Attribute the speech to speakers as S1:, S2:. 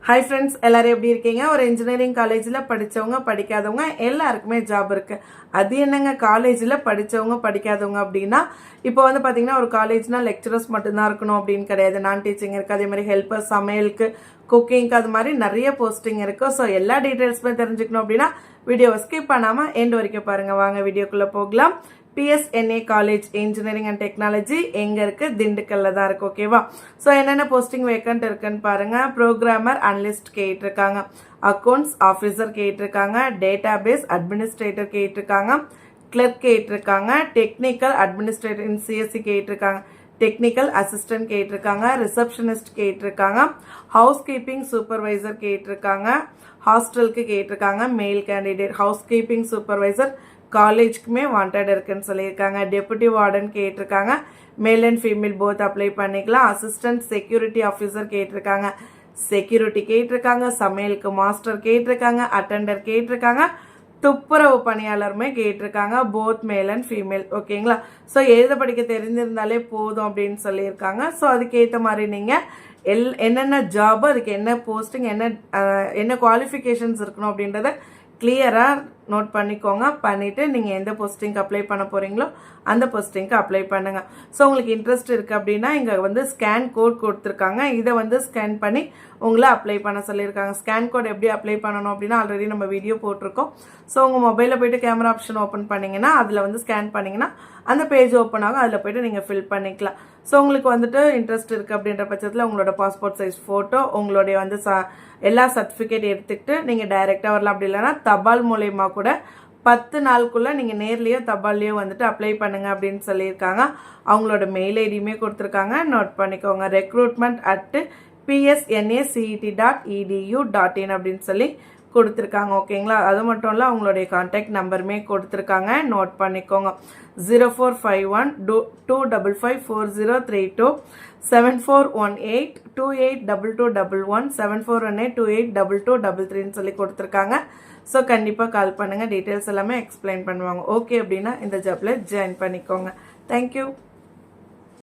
S1: Hi friends, எல்லாரும் எப்படி இருக்கீங்க? ஒரு இன்ஜினியரிங் காலேஜில் படித்தவங்க படிக்காதவங்க எல்லாருக்குமே ஜாப் இருக்குது. அது என்னங்க காலேஜில் படித்தவங்க படிக்காதவங்க அப்படின்னா, இப்போ வந்து பார்த்தீங்கன்னா ஒரு காலேஜ்னால் லெக்சரர்ஸ் மட்டும்தான் இருக்கணும் அப்படின்னு கிடையாது. நான் டீச்சிங் இருக்குது, அதே மாதிரி ஹெல்ப்பர், சமையலுக்கு, குக்கிங்க்கு, அது மாதிரி நிறைய போஸ்டிங் இருக்குது. ஸோ எல்லா டீட்டெயில்ஸுமே தெரிஞ்சுக்கணும் அப்படின்னா வீடியோவை ஸ்கிப் பண்ணாமல் எண்ட் வரைக்கும் பாருங்கள். வாங்க வீடியோக்குள்ளே போகலாம். PSNA college engineering and technology எங்கே இருக்குது? திண்டுக்கல்ல தான் இருக்குது. ஓகேவா? ஸோ என்னென்ன போஸ்டிங் வேக்கண்ட் இருக்குன்னு பாருங்கள். ப்ரோக்ராமர் அனலிஸ்ட் கேட்டிருக்காங்க, அக்கௌண்ட்ஸ் ஆஃபீஸர் கேட்டிருக்காங்க, டேட்டா பேஸ் அட்மினிஸ்ட்ரேட்டர் கேட்டிருக்காங்க, கிளர்க் கேட்டிருக்காங்க, டெக்னிக்கல் அட்மினிஸ்ட்ரேட்டர் இன் CSC கேட்டிருக்காங்க, டெக்னிக்கல் அசிஸ்டன்ட் கேட்டிருக்காங்க, ரிசப்ஷனிஸ்ட் கேட்டிருக்காங்க, ஹவுஸ் கீப்பிங் சூப்பர்வைசர் கேட்டிருக்காங்க, ஹாஸ்டலுக்கு கேட்டிருக்காங்க. Male candidate housekeeping supervisor காலேஜ்க்குமே வாண்டட் இருக்குன்னு சொல்லியிருக்காங்க. டெபுட்டி வார்டன் கேட்டிருக்காங்க. Male and female both apply பண்ணிக்கலாம். அசிஸ்டன்ட் செக்யூரிட்டி ஆஃபீஸர் கேட்டிருக்காங்க, செக்யூரிட்டி கேட்டிருக்காங்க, சமையலுக்கு மாஸ்டர் கேட்டிருக்காங்க, அட்டெண்டர் கேட்டிருக்காங்க, துப்புரவு பணியாளருமே கேட்டிருக்காங்க. போத் மேல் அண்ட் ஃபீமேல். ஓகேங்களா? ஸோ எழுத படிக்க தெரிஞ்சிருந்தாலே போதும் அப்படின்னு சொல்லியிருக்காங்க. ஸோ அதுக்கேற்ற மாதிரி நீங்கள் என்னென்ன ஜாபு, அதுக்கு என்ன போஸ்டிங், என்ன குவாலிஃபிகேஷன்ஸ் இருக்கணும் அப்படின்றத கிளியராக நோட் பண்ணிக்கோங்க. பண்ணிவிட்டு நீங்கள் எந்த போஸ்டிங்க்கு அப்ளை பண்ண போகிறீங்களோ அந்த போஸ்டிங்க்கு அப்ளை பண்ணுங்கள். ஸோ உங்களுக்கு இன்ட்ரெஸ்ட் இருக்குது அப்படின்னா இங்கே வந்து ஸ்கேன் கோட் கொடுத்துருக்காங்க. இதை வந்து ஸ்கேன் பண்ணி உங்களை அப்ளை பண்ண சொல்லியிருக்காங்க. ஸ்கேன் கோட் எப்படி அப்ளை பண்ணணும் அப்படின்னா ஆல்ரெடி நம்ம வீடியோ போட்டிருக்கோம். ஸோ உங்கள் மொபைலில் போய்ட்டு கேமரா ஆப்ஷன் ஓப்பன் பண்ணிங்கன்னா அதில் வந்து ஸ்கேன் பண்ணிங்கன்னா அந்த பேஜ் ஓப்பன் ஆகும். அதில் போய்ட்டு நீங்கள் ஃபில் பண்ணிக்கலாம். ஸோ உங்களுக்கு வந்துட்டு இன்ட்ரெஸ்ட் இருக்குது அப்படின்ற பட்சத்தில் உங்களோட பாஸ்போர்ட் சைஸ் ஃபோட்டோ, உங்களுடைய வந்து எல்லா சர்டிஃபிகேட் எடுத்துக்கிட்டு நீங்கள் டைரெக்டாக வரலாம். அப்படி இல்லைன்னா தபால் மூலயமா கூட 10 நாளுக்குள்ளே நீங்கள் நேர்லேயோ தபால்லையோ வந்துட்டு அப்ளை பண்ணுங்க அப்படின்னு சொல்லியிருக்காங்க. அவங்களோட மெயில் ஐடியுமே கொடுத்துருக்காங்க, நோட் பண்ணிக்கோங்க. recruitment@psnacet.edu.in அப்படின்னு சொல்லி கொடுத்துருக்காங்க. ஓகேங்களா? அது மட்டும் இல்லை அவங்களுடைய கான்டாக்ட் நம்பருமே கொடுத்துருக்காங்க, நோட் பண்ணிக்கோங்க. 0451-255-4032, 7418-282211, 7418-282233 சொல்லி கொடுத்துருக்காங்க. ஸோ கண்டிப்பாக கால் பண்ணுங்கள். டீட்டெயில்ஸ் எல்லாமே எக்ஸ்பிளைன் பண்ணுவாங்க. ஓகே அப்படின்னா இந்த ஜாப்பில் ஜாயின் பண்ணிக்கோங்க. தேங்க்யூ.